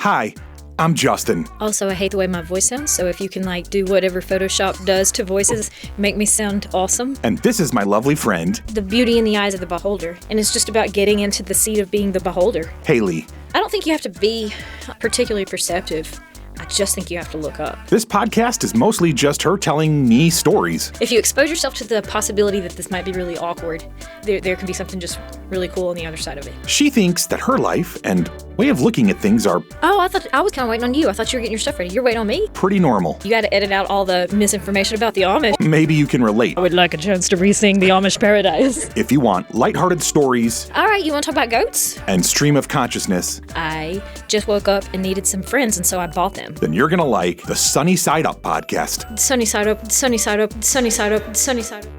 Hi, I'm Justin. Also, I hate the way my voice sounds, so if you can do whatever Photoshop does to voices, make me sound awesome. And this is my lovely friend, The beauty in the eyes of the beholder, and it's just about getting into the seat of being the beholder. Hayley. I don't think you have to be particularly perceptive. I just think you have to look up. This podcast is mostly just her telling me stories. If you expose yourself to the possibility that this might be really awkward, there can be something just really cool on the other side of it. She thinks that her life and way of looking at things are Oh, I was kind of waiting on you. I thought you were getting your stuff ready. You're waiting on me? pretty normal. You got to edit out all the misinformation about the Amish. Maybe you can relate. I would like a chance to re-sing the Amish Paradise. If you want lighthearted stories All right, you want to talk about goats? and stream of consciousness, I just woke up and needed some friends, and so I bought them. then you're gonna like the Sunny Side Up podcast. Sunny side up, sunny side up, sunny side up, sunny side up.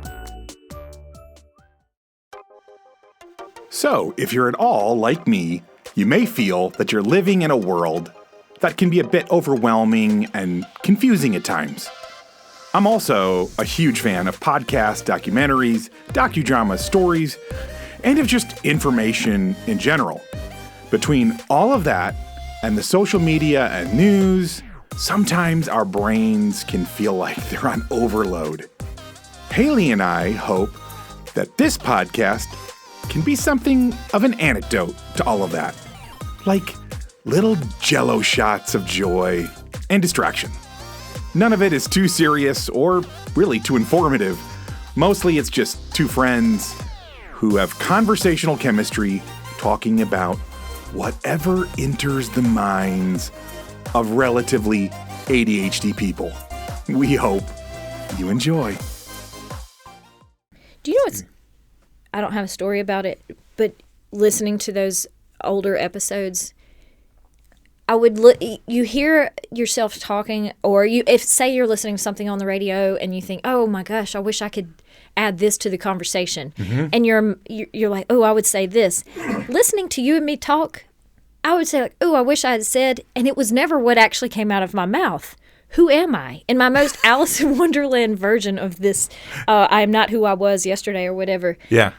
So, if you're at all like me, you may feel that you're living in a world that can be a bit overwhelming and confusing at times. I'm also a huge fan of podcasts, documentaries, docudramas, stories, and of just information in general. Between all of that and the social media and news, sometimes our brains can feel like they're on overload. Hayley and I hope that this podcast can be something of an antidote to all of that. Like little jello shots of joy and distraction. None of it is too serious or really too informative. Mostly it's just two friends who have conversational chemistry talking about whatever enters the minds of relatively ADHD people. We hope you enjoy. Do you know what's... I don't have a story about it, but listening to those older episodes, you hear yourself talking, or say you're listening to something on the radio and you think, oh my gosh, I wish I could add this to the conversation. Mm-hmm. And you're like, oh, I would say this. Listening to you and me talk, I would say oh, I wish I had said, and it was never what actually came out of my mouth. Who am I? In my most Alice in Wonderland version of this, I am not who I was yesterday or whatever. Yeah.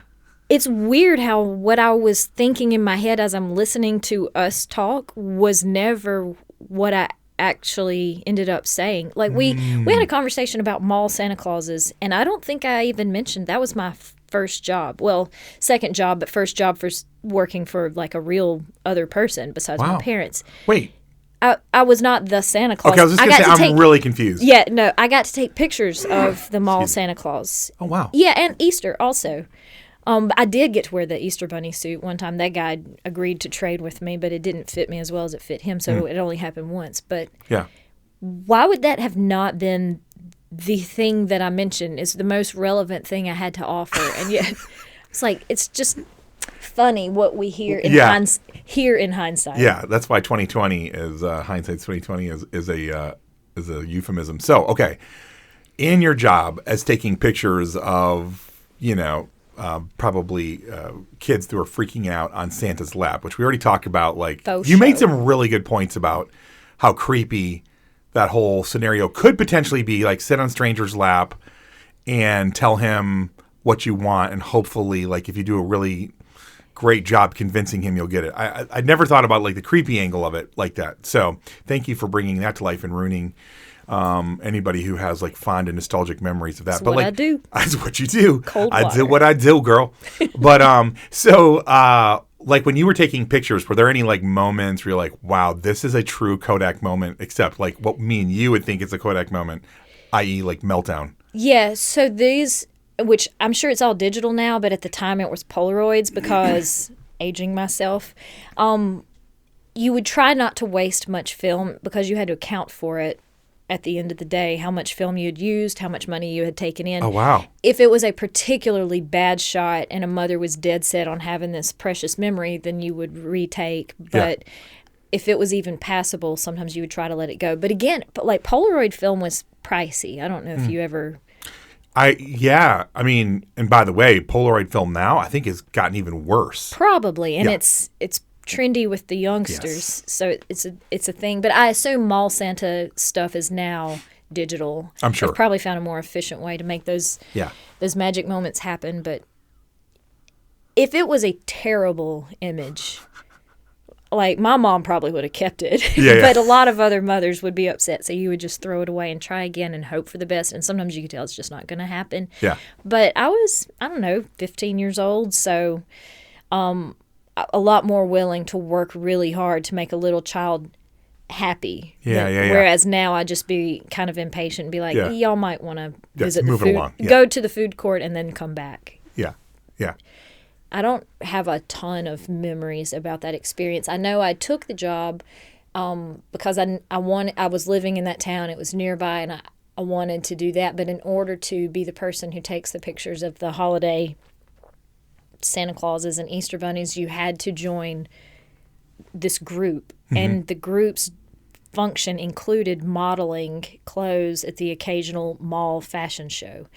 It's weird how what I was thinking in my head as I'm listening to us talk was never what I actually ended up saying. We had a conversation about mall Santa Clauses, and I don't think I even mentioned that was my first job. Well, second job, but first job for working for a real other person besides my parents. Wait. I was not the Santa Claus. Okay, I was just going to say, I'm really confused. Yeah, no, I got to take pictures of the mall Santa Claus. Oh, wow. Yeah, and Easter also. I did get to wear the Easter Bunny suit one time. That guy agreed to trade with me, but it didn't fit me as well as it fit him, so it only happened once. But why would that have not been the thing that I mentioned is the most relevant thing I had to offer? And yet, it's just funny what we hear in hindsight. Yeah, that's why 2020 is hindsight's 2020 is a euphemism. So, okay, in your job as taking pictures of probably kids who are freaking out on Santa's lap, which we already talked about. You made some really good points about how creepy that whole scenario could potentially be. Sit on stranger's lap and tell him what you want, and hopefully, if you do a really great job convincing him, you'll get it. I never thought about the creepy angle of it like that. So thank you for bringing that to life and ruining anybody who has fond and nostalgic memories of that. That's what I do. That's what you do. Cold water. I do what I do, girl. But so when you were taking pictures, were there any moments where you're like, wow, this is a true Kodak moment, except what me and you would think is a Kodak moment, i.e. meltdown? Yeah, so these, which I'm sure it's all digital now, but at the time it was Polaroids because aging myself. You would try not to waste much film because you had to account for it at the end of the day, how much film you had used, how much money you had taken in. Oh, wow. If it was a particularly bad shot and a mother was dead set on having this precious memory, then you would retake. But if it was even passable, sometimes you would try to let it go. But again, Polaroid film was pricey. I don't know if you ever... I mean, and by the way, Polaroid film now I think has gotten even worse. Probably, and it's trendy with the youngsters, so it's a thing. But I assume mall Santa stuff is now digital. I'm sure. They've probably found a more efficient way to make those magic moments happen. But if it was a terrible image, like my mom probably would have kept it, but a lot of other mothers would be upset. So you would just throw it away and try again and hope for the best. And sometimes you could tell it's just not going to happen. Yeah. But I was, 15 years old. So a lot more willing to work really hard to make a little child happy. Whereas now I just be kind of impatient and be like, y'all might want to visit the food, go to the food court and then come back. Yeah. Yeah. I don't have a ton of memories about that experience. I know I took the job because I was living in that town. It was nearby, and I wanted to do that. But in order to be the person who takes the pictures of the holiday Santa Clauses and Easter bunnies, you had to join this group. Mm-hmm. And the group's function included modeling clothes at the occasional mall fashion show.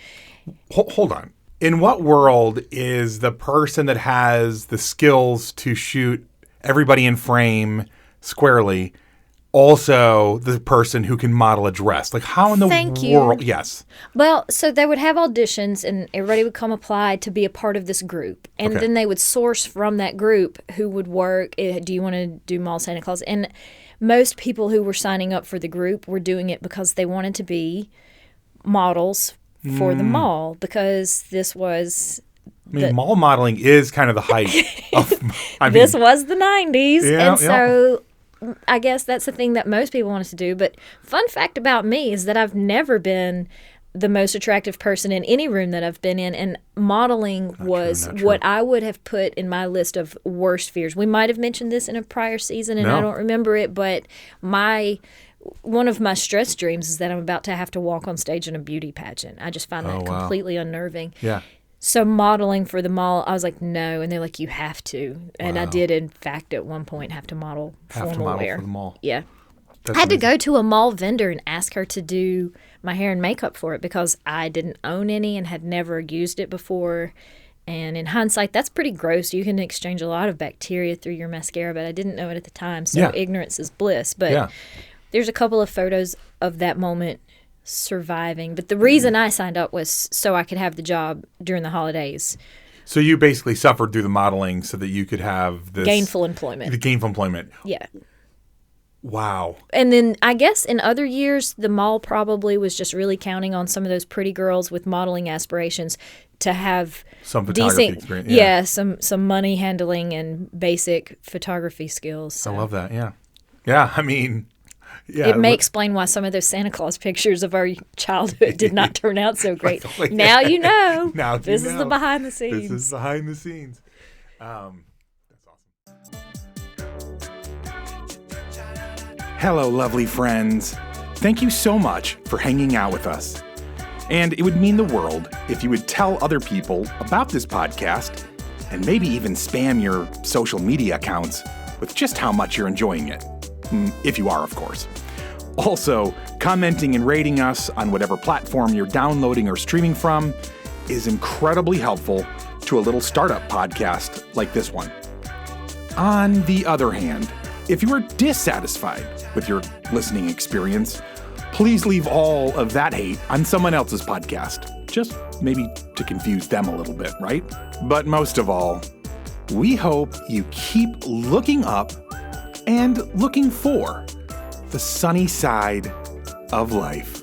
Hold on. In what world is the person that has the skills to shoot everybody in frame squarely also the person who can model a dress? Like, how in the world? Yes. Well, so they would have auditions, and everybody would come apply to be a part of this group. And then they would source from that group who would work. Do you want to do Mall Santa Claus? And most people who were signing up for the group were doing it because they wanted to be models for the mall, because this was... mall modeling is kind of the height of... this was the 90s, so I guess that's the thing that most people wanted to do. But fun fact about me is that I've never been the most attractive person in any room that I've been in, and modeling was what I would have put in my list of worst fears. We might have mentioned this in a prior season, and I don't remember it, but one of my stress dreams is that I'm about to have to walk on stage in a beauty pageant. I just find that completely unnerving. Yeah. So modeling for the mall, I was like, no. And they're like, you have to. And I did, in fact, at one point have to model formal wear. For the mall. Yeah. I had to go to a mall vendor and ask her to do my hair and makeup for it because I didn't own any and had never used it before. And in hindsight, that's pretty gross. You can exchange a lot of bacteria through your mascara, but I didn't know it at the time. So ignorance is bliss. But there's a couple of photos of that moment surviving. But the reason I signed up was so I could have the job during the holidays. So you basically suffered through the modeling so that you could have this... Gainful employment. The gainful employment. Yeah. Wow. And then I guess in other years, the mall probably was just really counting on some of those pretty girls with modeling aspirations to have some photography experience. Yeah, some money handling and basic photography skills. So. I love that. Yeah. Yeah. I mean... Yeah, it may explain why some of those Santa Claus pictures of our childhood did not turn out so great. Now you know. Now this is the behind the scenes. This is behind the scenes. That's awesome. Hello, lovely friends. Thank you so much for hanging out with us. And it would mean the world if you would tell other people about this podcast and maybe even spam your social media accounts with just how much you're enjoying it. If you are, of course. Also, commenting and rating us on whatever platform you're downloading or streaming from is incredibly helpful to a little startup podcast like this one. On the other hand, if you are dissatisfied with your listening experience, please leave all of that hate on someone else's podcast. Just maybe to confuse them a little bit, right? But most of all, we hope you keep looking up and looking for the sunny side of life.